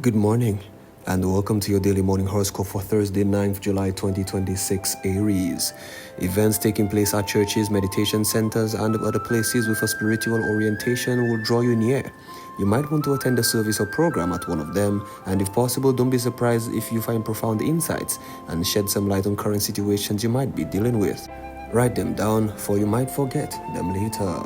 Good morning, and welcome to your daily morning horoscope for Thursday, 9th July 2026, Aries. Events taking place at churches, meditation centers, and other places with a spiritual orientation will draw you near. You might want to attend a service or program at one of them, and if possible, don't be surprised if you find profound insights and shed some light on current situations you might be dealing with. Write them down, for you might forget them later.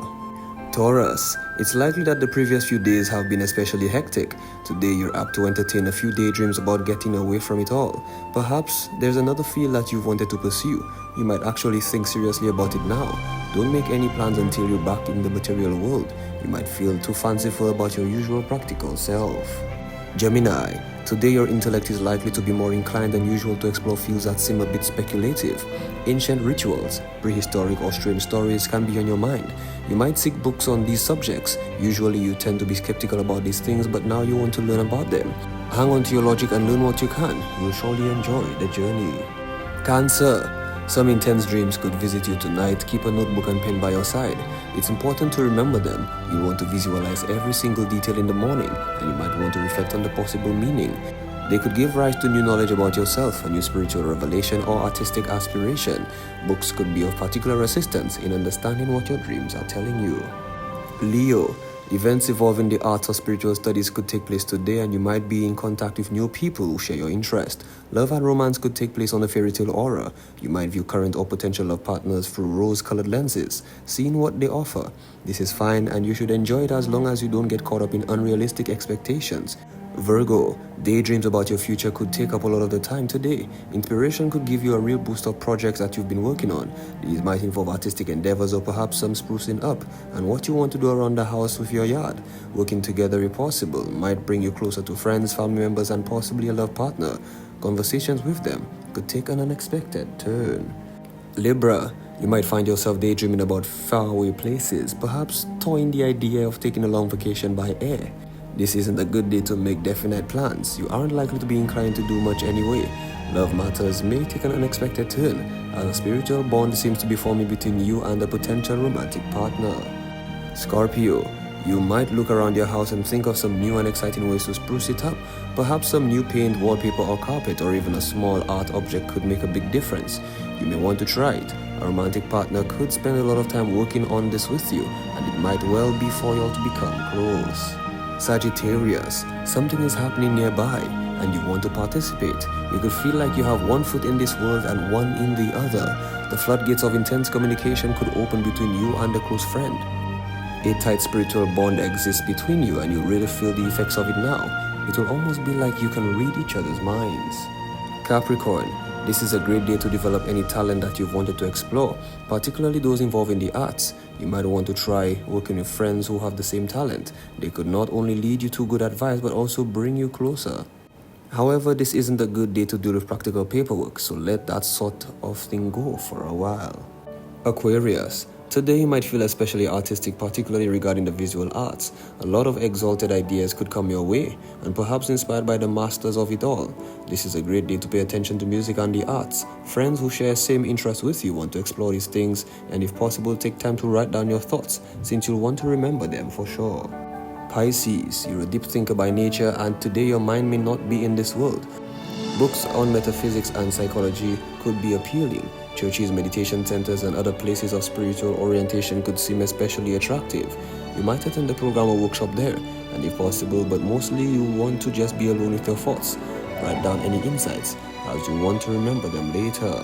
Taurus, it's likely that the previous few days have been especially hectic. Today you're apt to entertain a few daydreams about getting away from it all. Perhaps there's another field that you've wanted to pursue. You might actually think seriously about it now. Don't make any plans until you're back in the material world. You might feel too fanciful about your usual practical self. Gemini, today your intellect is likely to be more inclined than usual to explore fields that seem a bit speculative. Ancient rituals, prehistoric or strange stories can be on your mind. You might seek books on these subjects. Usually you tend to be skeptical about these things, but now you want to learn about them. Hang on to your logic and learn what you can. You'll surely enjoy the journey. Cancer, some intense dreams could visit you tonight. Keep a notebook and pen by your side. It's important to remember them. You'll want to visualize every single detail in the morning, and you might want to reflect on the possible meaning. They could give rise to new knowledge about yourself, a new spiritual revelation, or artistic aspiration. Books could be of particular assistance in understanding what your dreams are telling you. Leo, events involving the arts or spiritual studies could take place today, and you might be in contact with new people who share your interest. Love and romance could take place on a fairy tale aura. You might view current or potential love partners through rose-colored lenses, seeing what they offer. This is fine, and you should enjoy it as long as you don't get caught up in unrealistic expectations. Virgo, daydreams about your future could take up a lot of the time today. Inspiration could give you a real boost of projects that you've been working on. These might involve artistic endeavors or perhaps some sprucing up and what you want to do around the house with your yard. Working together if possible might bring you closer to friends, family members, and possibly a love partner. Conversations with them could take an unexpected turn. Libra, you might find yourself daydreaming about faraway places, perhaps toying the idea of taking a long vacation by air. This isn't a good day to make definite plans. You aren't likely to be inclined to do much anyway. Love matters may take an unexpected turn, as a spiritual bond seems to be forming between you and a potential romantic partner. Scorpio, you might look around your house and think of some new and exciting ways to spruce it up. Perhaps some new paint, wallpaper or carpet, or even a small art object could make a big difference. You may want to try it. A romantic partner could spend a lot of time working on this with you, and it might well be for you all to become close. Sagittarius, something is happening nearby and you want to participate. You could feel like you have one foot in this world and one in the other. The floodgates of intense communication could open between you and a close friend. A tight spiritual bond exists between you and you really feel the effects of it now. It will almost be like you can read each other's minds. Capricorn, this is a great day to develop any talent that you've wanted to explore, particularly those involving the arts. You might want to try working with friends who have the same talent. They could not only lead you to good advice but also bring you closer. However, this isn't a good day to deal with practical paperwork, so let that sort of thing go for a while. Aquarius, today you might feel especially artistic, particularly regarding the visual arts. A lot of exalted ideas could come your way, and perhaps inspired by the masters of it all. This is a great day to pay attention to music and the arts. Friends who share same interests with you want to explore these things, and if possible, take time to write down your thoughts, since you'll want to remember them for sure. Pisces, you're a deep thinker by nature, and today your mind may not be in this world. Books on metaphysics and psychology could be appealing. Churches, meditation centers, and other places of spiritual orientation could seem especially attractive. You might attend a program or workshop there, and if possible, but mostly you'll want to just be alone with your thoughts. Write down any insights, as you want to remember them later.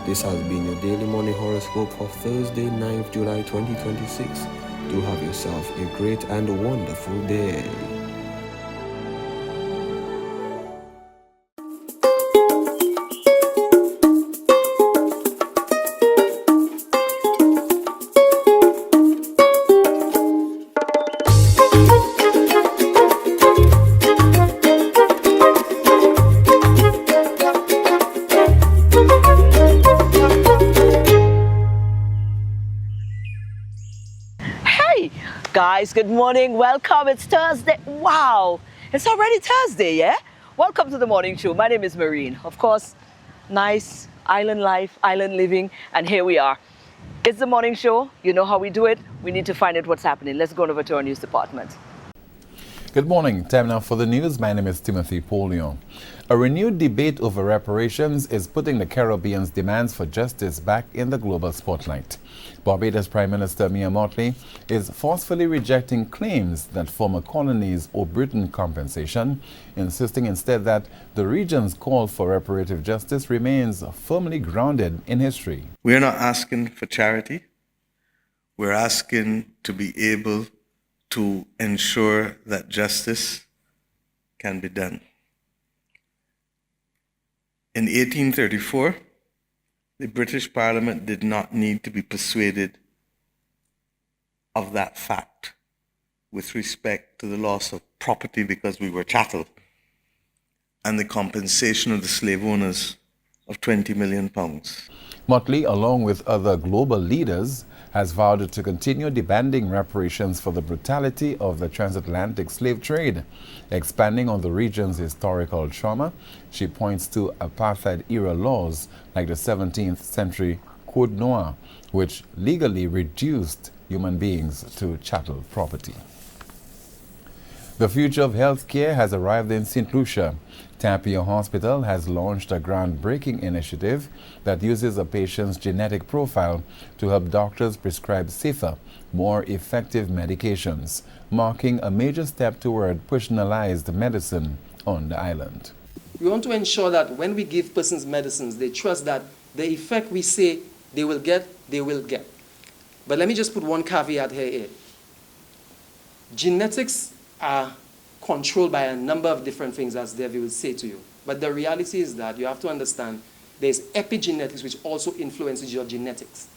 This has been your daily morning horoscope for Thursday, 9th July 2026. Do have yourself a great and wonderful day. Guys, good morning. Welcome. It's Thursday. Wow, it's already Thursday, yeah? Welcome to the morning show. My name is Marine. Of course, nice island life, island living, and here we are. It's the morning show. You know how we do it. We need to find out what's happening. Let's go over to our news department. Good morning. Time now for the news. My name is Timothy Polion. A renewed debate over reparations is putting the Caribbean's demands for justice back in the global spotlight. Barbados Prime Minister Mia Mottley is forcefully rejecting claims that former colonies owe Britain compensation, insisting instead that the region's call for reparative justice remains firmly grounded in history. We're not asking for charity. We're asking to be able to ensure that justice can be done. In 1834, the British Parliament did not need to be persuaded of that fact with respect to the loss of property because we were chattel and the compensation of the slave owners of £20 million. Mottley, along with other global leaders, has vowed to continue demanding reparations for the brutality of the transatlantic slave trade. Expanding on the region's historical trauma, she points to apartheid-era laws like the 17th century Code Noir, which legally reduced human beings to chattel property. The future of healthcare has arrived in St. Lucia. Tapia Hospital has launched a groundbreaking initiative that uses a patient's genetic profile to help doctors prescribe safer, more effective medications, marking a major step toward personalized medicine on the island. We want to ensure that when we give persons medicines, they trust that the effect we say they will get, they will get. But let me just put one caveat here. Genetics are controlled by a number of different things, as Devi will say to you. But the reality is that you have to understand there's epigenetics, which also influences your genetics.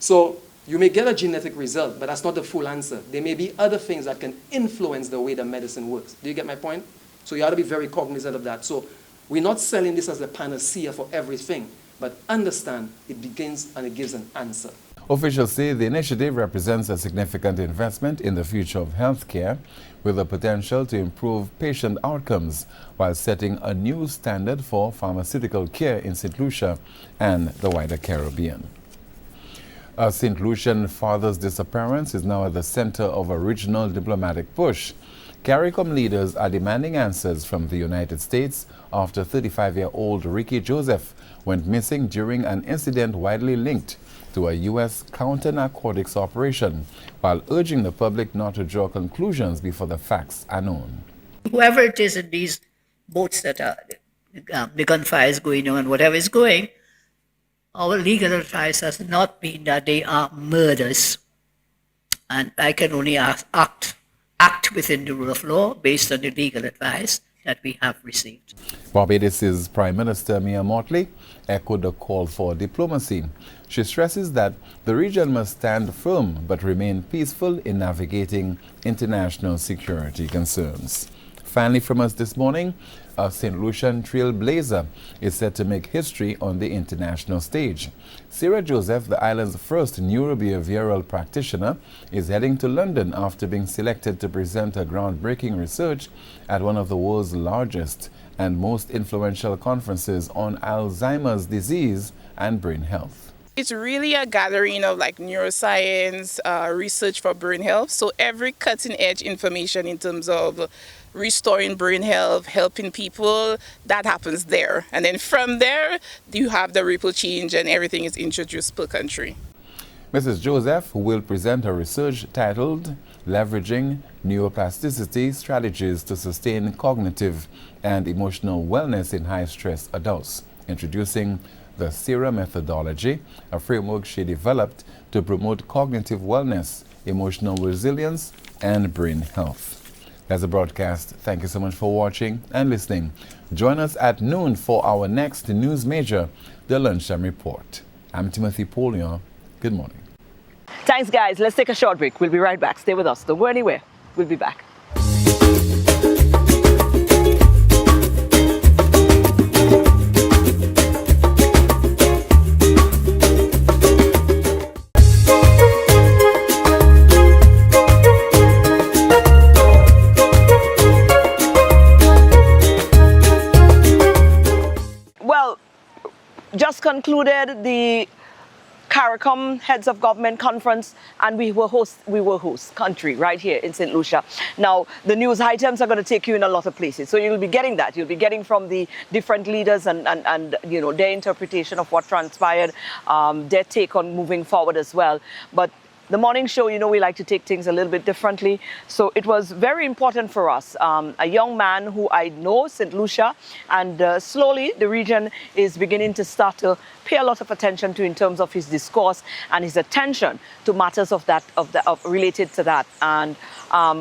So you may get a genetic result, but that's not the full answer. There may be other things that can influence the way the medicine works. Do you get my point? So you have to be very cognizant of that. So we're not selling this as a panacea for everything, but understand it begins and it gives an answer. Officials say the initiative represents a significant investment in the future of healthcare, with the potential to improve patient outcomes while setting a new standard for pharmaceutical care in St. Lucia and the wider Caribbean. A St. Lucian father's disappearance is now at the center of a regional diplomatic push. CARICOM leaders are demanding answers from the United States after 35-year-old Ricky Joseph went missing during an incident widely linked to a U.S. counter-narcotics operation, while urging the public not to draw conclusions before the facts are known. Whoever it is in these boats that are the gunfire is going on, whatever is going, our legal advice has not been that they are murders. And I can only act within the rule of law based on the legal advice that we have received. Barbados's Prime Minister Mia Mottley echoed the call for diplomacy. She stresses that the region must stand firm but remain peaceful in navigating international security concerns. Finally from us this morning, a St. Lucian trailblazer is set to make history on the international stage. Sarah Joseph, the island's first neurobehavioral practitioner, is heading to London after being selected to present her groundbreaking research at one of the world's largest and most influential conferences on Alzheimer's disease and brain health. It's really a gathering of like neuroscience, research for brain health. So every cutting edge information in terms of restoring brain health, helping people, that happens there. And then from there, you have the ripple change and everything is introduced per country. Mrs. Joseph will present her research titled Leveraging Neuroplasticity Strategies to Sustain Cognitive and Emotional Wellness in High-Stress Adults, introducing the SERA methodology, a framework she developed to promote cognitive wellness, emotional resilience, and brain health. That's the broadcast. Thank you so much for watching and listening. Join us at noon for our next news major, the Lunchtime Report. I'm Timothy Polion. Good morning. Thanks, guys. Let's take a short break. We'll be right back. Stay with us. Don't go anywhere. We'll be back. Just concluded the CARICOM Heads of Government Conference, and we were host country right here in St. Lucia. Now, the news items are going to take you in a lot of places. So you'll be getting that. You'll be getting from the different leaders and you know, their interpretation of what transpired, their take on moving forward as well. But the morning show, you know, we like to take things a little bit differently. So it was very important for us. A young man who I know, St. Lucia, and slowly the region is beginning to start to pay a lot of attention to in terms of his discourse and his attention to matters related to that. And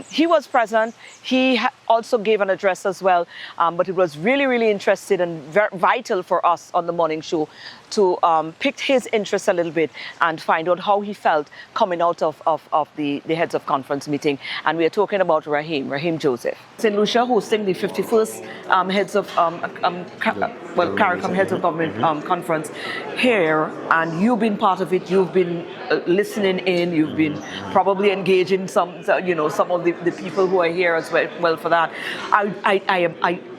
he was present. He also gave an address as well, but it was really, really interesting and vital for us on the morning show to pick his interest a little bit and find out how he felt coming out of the Heads of Conference meeting. And we are talking about Rahym-Joseph. St. Lucia hosting the 51st Heads of CARICOM Heads of Government Conference here, and you've been part of it. You've been listening in. You've been probably engaging some of the people who are here as well for that.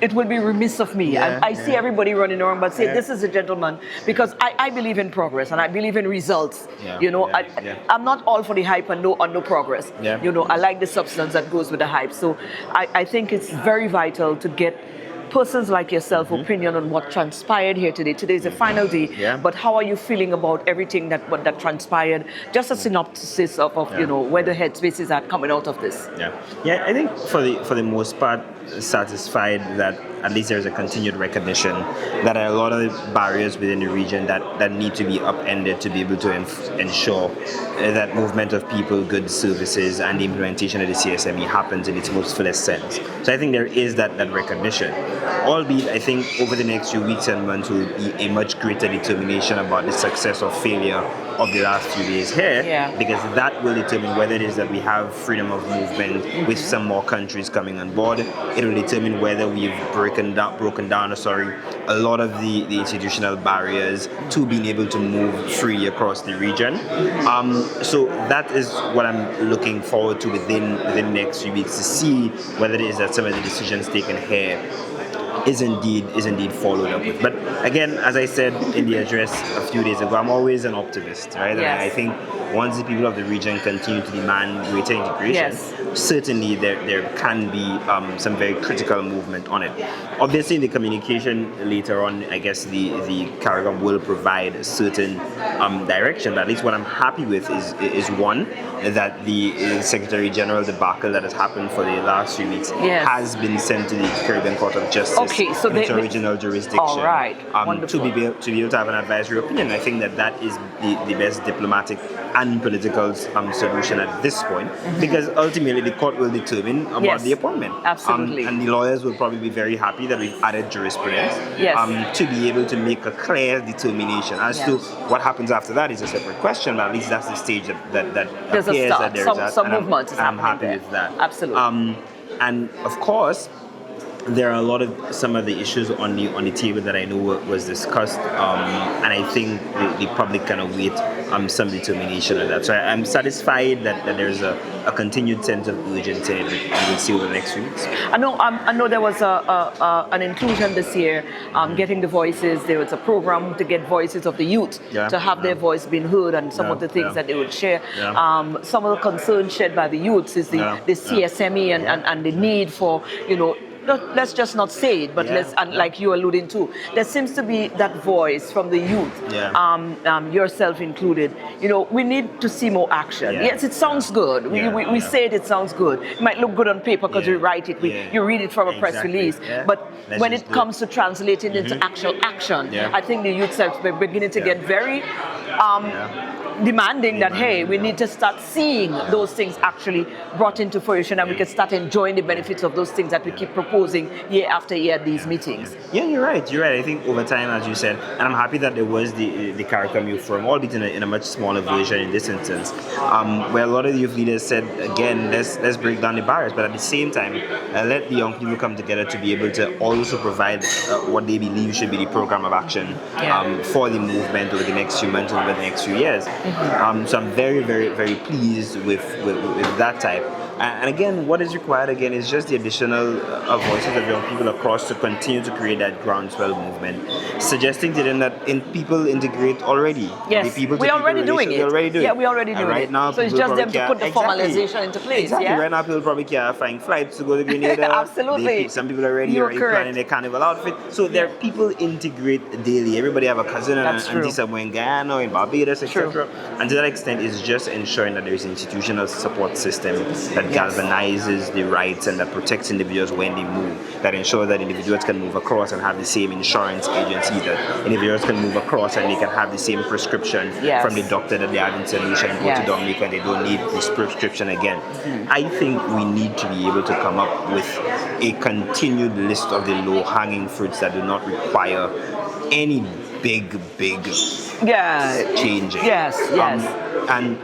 It would be remiss of me. I see everybody running around, but say this is a gentleman, because I believe in progress and I believe in results. I'm not all for the hype and no progress. You know, I like the substance that goes with the hype. So I think it's very vital to get persons like yourself opinion on what transpired here today. Today is the final day, but how are you feeling about everything that transpired? Just a synopsis of you know, where the headspace is at coming out of this. I think for the most part, satisfied that at least there's a continued recognition that there are a lot of barriers within the region that need to be upended to be able to ensure that movement of people, goods, services, and the implementation of the CSME happens in its most fullest sense. So I think there is that recognition. Albeit, I think over the next few weeks and months will be a much greater determination about the success or failure of the last few days here, because that will determine whether it is that we have freedom of movement with some more countries coming on board. It will determine whether we've broken down a lot of the institutional barriers to being able to move free across the region. So that is what I'm looking forward to within the next few weeks, to see whether it is that some of the decisions taken here is indeed followed up with. But again, as I said in the address a few days ago, I'm always an optimist, right? Yes. And I think once the people of the region continue to demand greater integration, certainly there can be some very critical movement on it. Obviously, the communication later on, I guess the CARICOM will provide a certain direction. But at least what I'm happy with is one, that the Secretary General debacle that has happened for the last few weeks has been sent to the Caribbean Court of Justice, so its original jurisdiction, all right. To be able to have an advisory opinion. I think that is the best diplomatic and political solution at this point, because ultimately the court will determine about the appointment. Absolutely. And the lawyers will probably be very happy that we've added jurisprudence to be able to make a clear determination as to what happens after that is a separate question, but at least that's the stage that there's appears a start. that there is some movement is I'm happy there. with that. Absolutely. And of course, there are some of the issues on the table that I know was discussed, and I think the public can await some determination of that. So I'm satisfied that there's a continued sense of urgency and we'll see over the next few weeks. I know there was an inclusion this year, getting the voices. There was a program to get voices of the youth, to have their voice being heard, and some of the things that they would share. Some of the concerns shared by the youths is the CSME and the need for, you know, let's just not say it, but like you alluding to, there seems to be that voice from the youth, yourself included. You know, we need to see more action. Yes, it sounds good. We say it sounds good. It might look good on paper because we write it, you read it from a press release. But when it comes to translating into actual action, I think the youth are beginning to get very demanding that, hey, we need to start seeing those things actually brought into fruition, and we can start enjoying the benefits of those things that we keep proposing year after year at these meetings. Yeah, you're right. I think over time, as you said, and I'm happy that there was the CARICOM Youth Forum, albeit in a much smaller version in this instance, where a lot of the youth leaders said, again, let's break down the barriers, but at the same time, let the young people come together to be able to also provide what they believe should be the program of action for the movement over the next few months, over the next few years. So I'm very, very, very pleased with that type. And again, what is required again is just the additional voices of young people across to continue to create that groundswell movement, suggesting to them that people integrate already. Yes, we're already doing it. We're already doing it. Yeah, we're already doing right it. now, so it's just them to put the formalization into place. Exactly. Yeah? Right now, people probably can't find flights to go to Grenada. Absolutely. Some people are already planning their carnival outfit. So there, people integrate daily. Everybody have a cousin and an auntie somewhere in Guyana or in Barbados, etc. And to that extent, it's just ensuring that there is an institutional support system that galvanizes the rights and that protects individuals when they move, that ensures that individuals can move across and have the same insurance agency, that individuals can move across and they can have the same prescription from the doctor that they have in St. Lucia and go to Dominica and they don't need this prescription again. I think we need to be able to come up with a continued list of the low-hanging fruits that do not require any big changing. And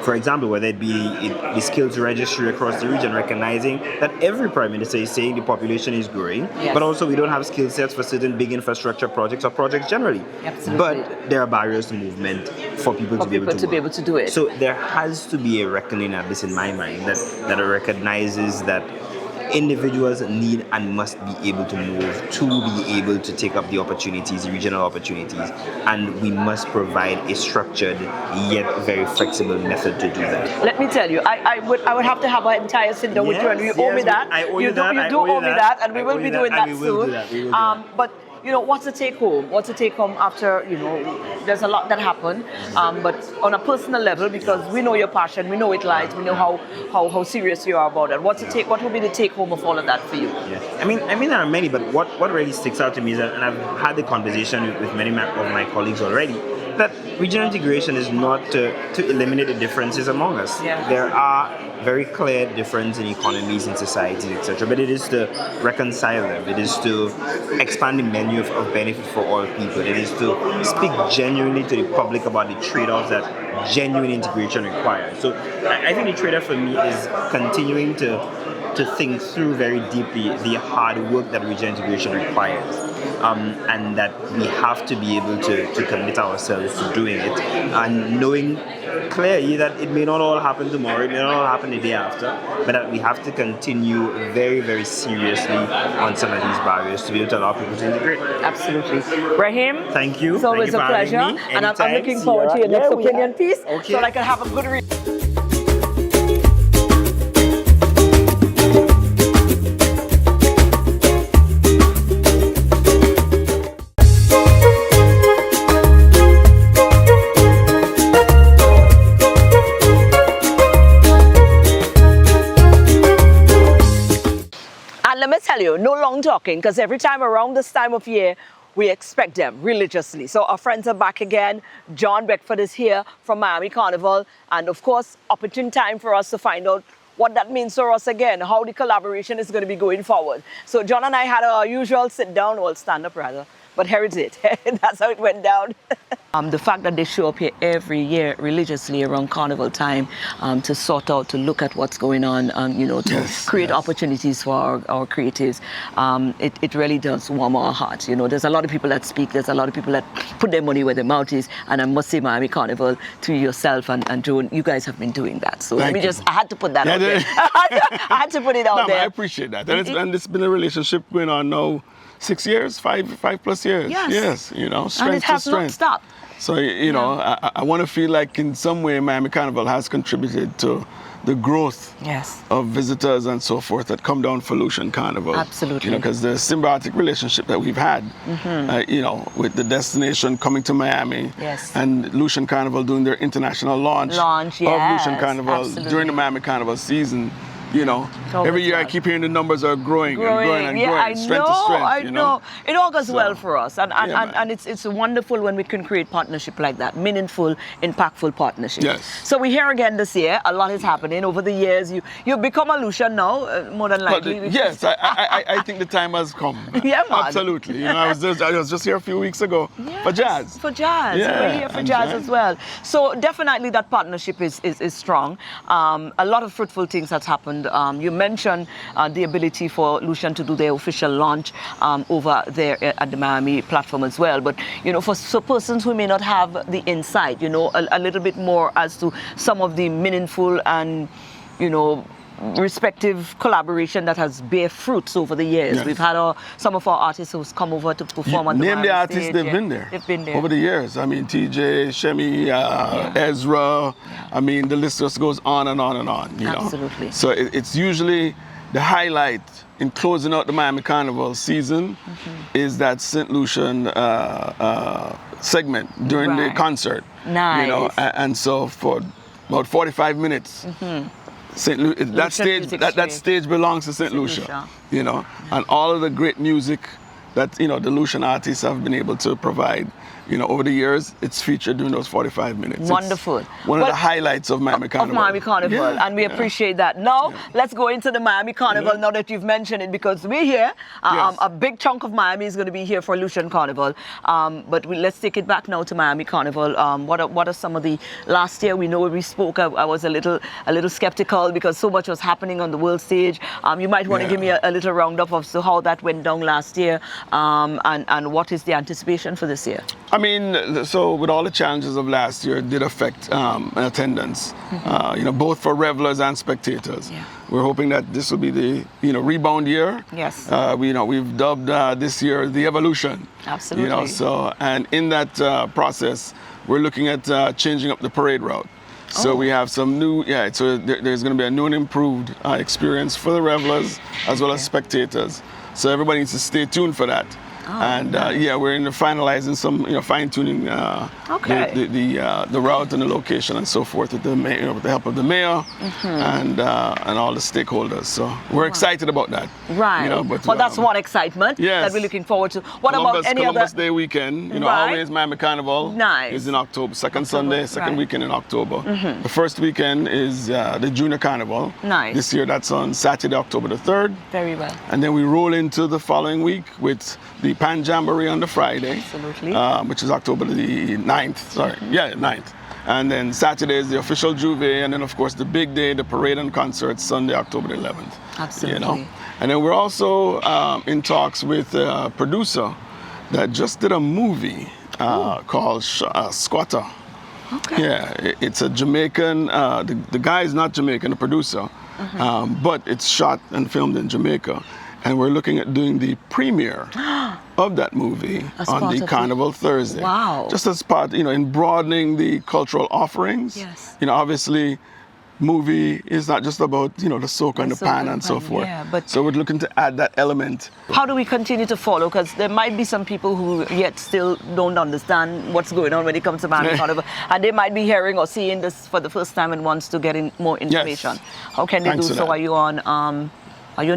for example, whether it be the skills registry across the region, recognizing that every prime minister is saying the population is growing, but also we don't have skill sets for certain big infrastructure projects or projects generally. Absolutely. But there are barriers to movement for people to be able to do it. So there has to be a reckoning at this in my mind that recognizes that individuals need and must be able to move to be able to take up the opportunities, the regional opportunities, and we must provide a structured yet very flexible method to do that. Let me tell you, I would have to have an entire sit down with you, and you owe me that. I owe you that. You do owe me that, and we will be doing that soon. But you know, what's the take home? What's the take home after, you know, there's a lot that happened, but on a personal level, because we know your passion, we know it lies, we know how serious you are about it. What will be the take home of all of that for you? Yeah. I mean there are many, but what really sticks out to me is that, and I've had the conversation with many of my colleagues already, that regional integration is not to eliminate the differences among us. Yeah. There are very clear differences in economies, in societies, etc. But it is to reconcile them. It is to expand the menu of benefit for all people. It is to speak genuinely to the public about the trade-offs that genuine integration requires. So I think the trade-off for me is continuing to think through very deeply the hard work that regional integration requires. And that we have to be able to commit ourselves to doing it, and knowing clearly that it may not all happen tomorrow, it may not all happen the day after, but that we have to continue very, very seriously on some of these barriers to be able to allow people to integrate. Absolutely. Rahym, thank you. It's always a pleasure, and I'm looking forward to your next opinion piece, so I can have a good read. Let me tell you, no long talking, because every time around this time of year, we expect them religiously. So our friends are back again. John Beckford is here from Miami Carnival. And of course, opportune time for us to find out what that means for us again, how the collaboration is going to be going forward. So John and I had our usual sit down, or stand up rather. But here it is. That's how it went down. The fact that they show up here every year religiously around Carnival time to sort out, to look at what's going on, you know, to create opportunities for our creatives, it really does warm our hearts. You know, there's a lot of people that speak, there's a lot of people that put their money where their mouth is, and I must say Miami Carnival, to yourself and Joan, you guys have been doing that. So I had to put that out there. I had to put it out there. I appreciate that. And it's been a relationship going on now 6 years, five plus years. Yes, you know, strength and it has to strength. Not stopped. So, you know, I want to feel like in some way Miami Carnival has contributed to the growth of visitors and so forth that come down for Lucian Carnival. Absolutely. You know, because the symbiotic relationship that we've had, you know, with the destination coming to Miami and Lucian Carnival doing their international launch of Lucian Carnival during the Miami Carnival season. You know, every year I keep hearing the numbers are growing and growing and growing, strength to strength. I know. It all goes well for us. And it's wonderful when we can create partnership like that, meaningful, impactful partnership. Yes. So we're here again this year. A lot is happening. Over the years, you've become a Lucian now, more than likely. Yes, I think the time has come. Yeah, man. Absolutely. You know, I was just here a few weeks ago for jazz. For jazz. Yeah, we're here for jazz as well. So definitely that partnership is strong. A lot of fruitful things that's happened. You mentioned the ability for Lucian to do their official launch over there at the Miami platform as well. But, you know, for persons who may not have the insight, you know, a little bit more as to some of the meaningful and, you know, respective collaboration that has bear fruits over the years. Yes. We've had some of our artists who's come over to perform on the Name the Miami artists, stage. they've been there. They've been there. Over the years. I mean, TJ, Shemi, Ezra. I mean, the list just goes on and on and on. You Absolutely. know? So it's usually the highlight in closing out the Miami Carnival season is that St. Lucian segment during the concert. Nice. You know, and so for about 45 minutes, that stage belongs to St. Lucia. You know, and all of the great music that, you know, the Lucian artists have been able to provide, you know, over the years, it's featured during those 45 minutes. Wonderful. It's one of the highlights of Miami Carnival. Of Miami Carnival, Yeah, and we appreciate that. Now, let's go into the Miami Carnival now that you've mentioned it, because we're here. A big chunk of Miami is going to be here for Lucian Carnival. But let's take it back now to Miami Carnival. What are some of the, last year we know we spoke, I was a little skeptical because so much was happening on the world stage. You might want to give me a little roundup of how that went down last year, and what is the anticipation for this year? I mean, so with all the challenges of last year, it did affect attendance, you know, both for revelers and spectators. Yeah. We're hoping that this will be the, you know, rebound year. Yes. We've dubbed this year the evolution. Absolutely. You know, so, and in that process, we're looking at changing up the parade route. So we have some new, so there's going to be a new and improved experience for the revelers as well as spectators. So everybody needs to stay tuned for that. And we're in the finalizing some, you know, fine-tuning the route and the location and so forth with the mayor, with the help of the mayor and all the stakeholders. So we're excited about that. Right. You know, but, well, that's one excitement that we're looking forward to. What about any Columbus other? Day weekend? You know, always Miami Carnival is in October. Second Sunday, second weekend in October. The first weekend is the Junior Carnival. Nice. This year, that's on Saturday, October the 3rd. Very well. And then we roll into the following week with the Pan Jamboree on the Friday. Absolutely. Which is October the 9th. Sorry. 9th. And then Saturday is the official Juve, and then of course the big day, the parade and concert, Sunday, October the 11th. Absolutely. You know? And then we're also in talks with a producer that just did a movie called Squatter. Okay. Yeah, it's a Jamaican, the guy is not Jamaican, the producer, but it's shot and filmed in Jamaica. And we're looking at doing the premiere of that movie on the Carnival Thursday. Wow. Just as part, you know, in broadening the cultural offerings. Yes. You know, obviously, movie is not just about, you know, the soca and the pan and so forth. Yeah, but so we're looking to add that element. How do we continue to follow? Because there might be some people who yet still don't understand what's going on when it comes to Miami Carnival, and they might be hearing or seeing this for the first time and wants to get in more information. Yes. How can they do so? Are you on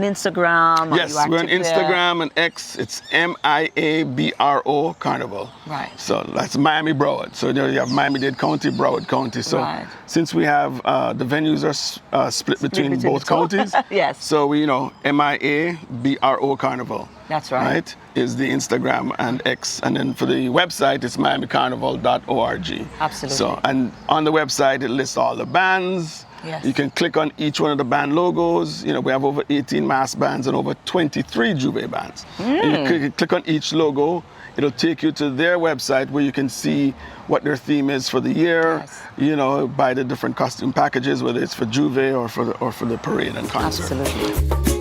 Instagram? Yes, we're on Instagram and X. It's MIABRO Carnival. Right. So that's Miami Broward. So you have Miami-Dade County, Broward County. So since we have the venues are split between both counties. Yes. So we, you know, MIABRO Carnival. That's right. Right, is the Instagram and X. And then for the website, it's miamicarnival.org. Absolutely. So, and on the website, it lists all the bands. Yes. You can click on each one of the band logos. You know, we have over 18 mass bands and over 23 Juve bands. And you click on each logo, it'll take you to their website where you can see what their theme is for the year. You know, buy the different costume packages, whether it's for Juve or for the parade and concert. Absolutely.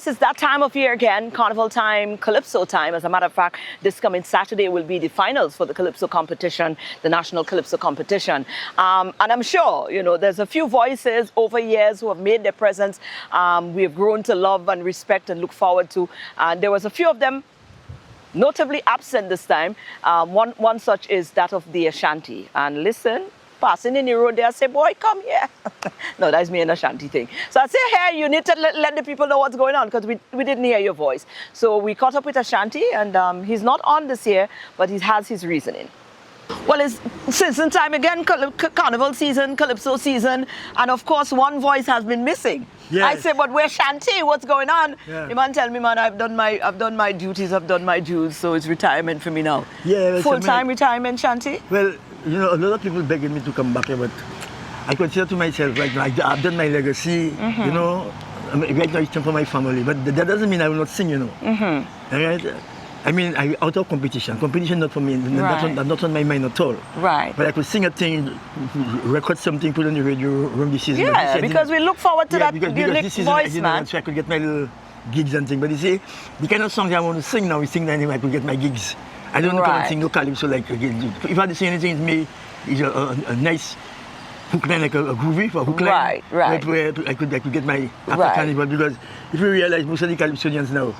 It's that time of year again, Carnival time, Calypso time. As a matter of fact, this coming Saturday will be the finals for the Calypso competition, the National Calypso competition. And I'm sure, you know, there's a few voices over years who have made their presence. We have grown to love and respect and look forward to. And there was a few of them notably absent this time. One such is that of the Ashanti. And listen, passing in the road there, I say, boy, come here. No, that's me and Ashanti thing. So I say, hey, you need to let the people know what's going on, because we didn't hear your voice. So we caught up with Ashanti, and he's not on this year, but he has his reasoning. Well, it's season time again, Carnival season, Calypso season, and of course one voice has been missing. Yes. I say, but where's Shanti? What's going on? Yeah. The man tell me, man, I've done my duties, I've done my dues, so it's retirement for me now. Yeah, full-time retirement, Shanti? Well, you know, a lot of people begging me to come back here, but I consider to myself right now, I've done my legacy, you know. Right now it's time for my family, but that doesn't mean I will not sing, you know. Right? I mean, out of competition. Competition not for me. Right. That's not on my mind at all. Right. But I could sing a thing, record something, put on the radio, run this season. Yeah, because we look forward to that because unique this season, voice, man. So I could get my little gigs and things. But you see, the kind of songs I want to sing now, we sing anyway, I could get my gigs. I don't come and sing no Calypso like, if I had to sing anything, it's a nice hook line, like a groovy for hook line. Right. Where I could get my after Carnival, because if you realize most of the Calypsonians now,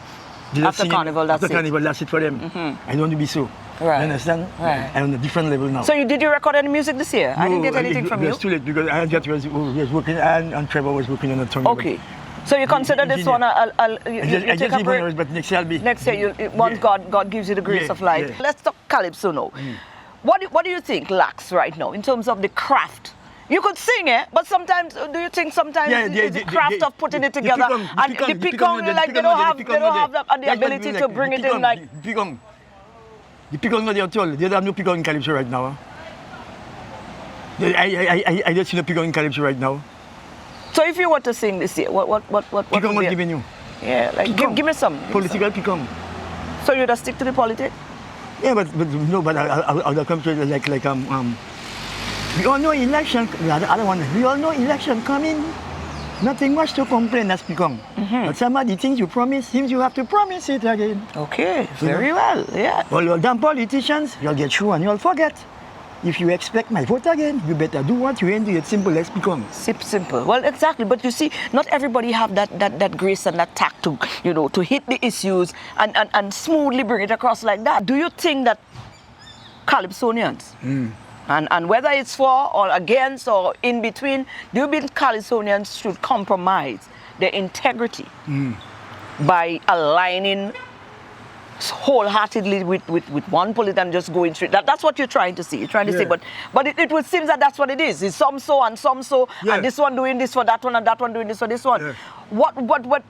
after Carnival, that's it for them. I don't want to be so. Right. You understand? Right. I'm on a different level now. So did you record any music this year? No, I didn't get anything from you. It's too late because I just was working, and Trevor was working on a song. Okay. So you consider this one I take a break? But next year I'll be. Next year, once God gives you the grace of life. Yeah. Let's talk Calypso now. What do you think lacks right now in terms of the craft? You could sing it, but sometimes, do you think sometimes the craft of putting it together and the picong, like they don't have the ability to bring it in like... The picong not there at all. They don't have no picong in Calypso right now. I don't see no picong in Calypso right now. So if you were to sing this year, what picong was giving you? Yeah, like give me some. Political picong. So you'd just stick to the politics? Yeah, but I'll come to it like we all know election. We all know election coming. Nothing much to complain. That's picong. But somebody thinks you promise him, you have to promise it again. Okay, very well. Yeah. All your damn politicians, you'll get through and you'll forget. If you expect my vote again, you better do what you ain't do. It's simple as picong. Simple. Well, exactly. But you see, not everybody have that grace and that tact to, you know, to hit the issues and smoothly bring it across like that. Do you think that Calypsonians, and whether it's for or against or in between, do you believe Calypsonians should compromise their integrity by aligning wholeheartedly with one politician and just going straight? That's what you're trying to see. You're trying to say, but it would seem that that's what it is. It's some so, and this one doing this for that one, and that one doing this for this one. Yeah. What?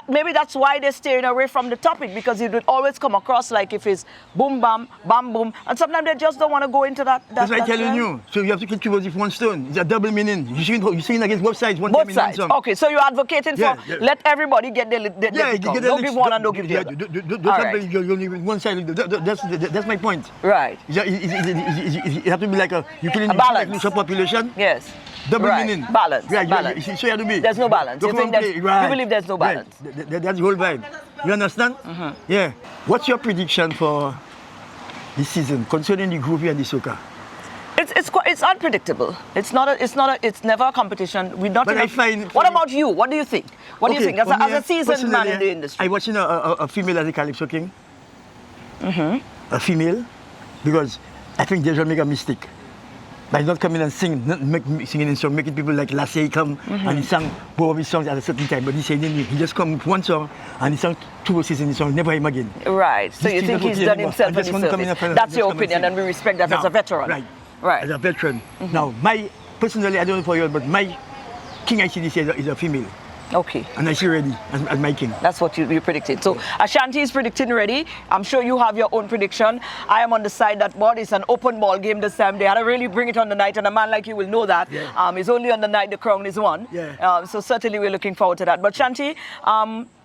Maybe that's why they're steering away from the topic, because it would always come across like if it's boom, bam, bam, boom, and sometimes they just don't want to go into that. That's what I'm telling you. So you have to kill two birds with one stone. It's a double meaning. You're saying against both sides. Both sides. Okay, so you're advocating for let everybody get their don't give one and don't give the other. Don't you only one side. That's my point. Right. It have to be like you're killing the population. Yes. Double meaning. Balance. Right. Balance. So you have to be. There's no balance. You believe there's no balance. Right. That's the whole vibe. You understand? Yeah. What's your prediction for this season concerning the groovy and the soca? It's unpredictable. It's never a competition. What about you? What do you think? What do you think as a seasoned man in the industry? I watching a female as a Calypso king. A female, because I think they should make a mistake by not coming and singing in song, making people like Lassie come and he sang both of his songs at a certain time. But he said he just come with one song and he sang 2 verses in the song, never him again. Right. So you think he's done himself a disservice? That's your opinion, and we respect that as a veteran. Right. As a veteran. Now, personally, I don't know for you, but my king I see this year is a female. Okay. And I see ready as my king. That's what you predicted. So Ashanti is predicting ready. I'm sure you have your own prediction. I am on the side that it's an open ball game this time. They had to really bring it on the night, and a man like you will know that. Yeah. It's only on the night the crown is won. Yeah. So certainly we're looking forward to that. But Shanti,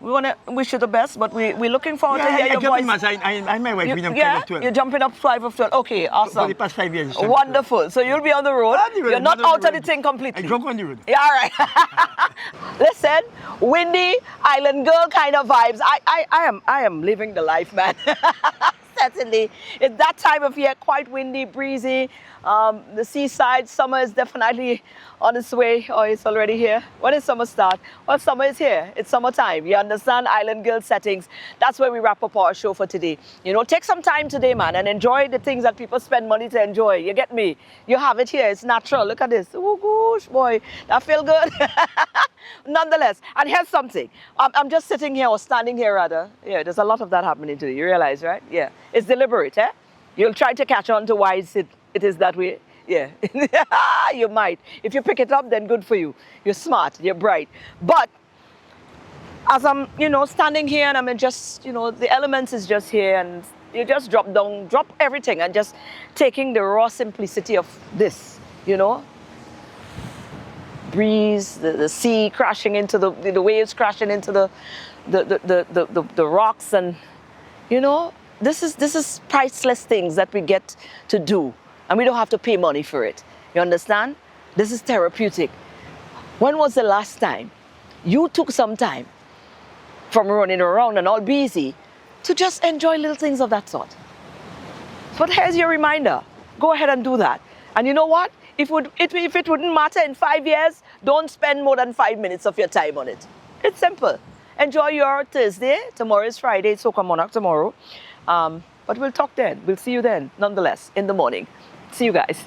we want to wish you the best, but we're looking forward to hear your voice. I my wife been 5 of 12. You're jumping up 5 of 12. Okay, awesome. For the past 5 years. Wonderful. So you'll be on the road. You're not out of the thing completely. I drunk on the road. Yeah, all right. Listen, windy island girl kind of vibes. I am living the life, man. Certainly. It's that time of year, quite windy, breezy. The seaside, summer is definitely on its way, or it's already here. When does summer start? Well, summer is here. It's summertime. You understand? Island girl settings. That's where we wrap up our show for today. You know, take some time today, man, and enjoy the things that people spend money to enjoy. You get me? You have it here. It's natural. Look at this. Oh, gosh, boy. That feel good. Nonetheless, and here's something. I'm just sitting here, or standing here rather. Yeah, there's a lot of that happening today. You realize, right? Yeah. It's deliberate, eh? You'll try to catch on to why it is that way. Yeah, you might. If you pick it up, then good for you. You're smart, you're bright. But as I'm, standing here and I'm just, the elements is just here, and You just drop everything and just taking the raw simplicity of this, you know? Breeze, the sea crashing into the waves crashing into the rocks, and you know, this is priceless things that we get to do, and we don't have to pay money for it. You understand? This is therapeutic. When was the last time you took some time from running around and all busy to just enjoy little things of that sort? But here's your reminder. Go ahead and do that. And you know what? If it wouldn't matter in 5 years, don't spend more than 5 minutes of your time on it. It's simple. Enjoy your Thursday. Tomorrow is Friday, so come on tomorrow. But we'll talk then. We'll see you then, nonetheless, in the morning. See you guys.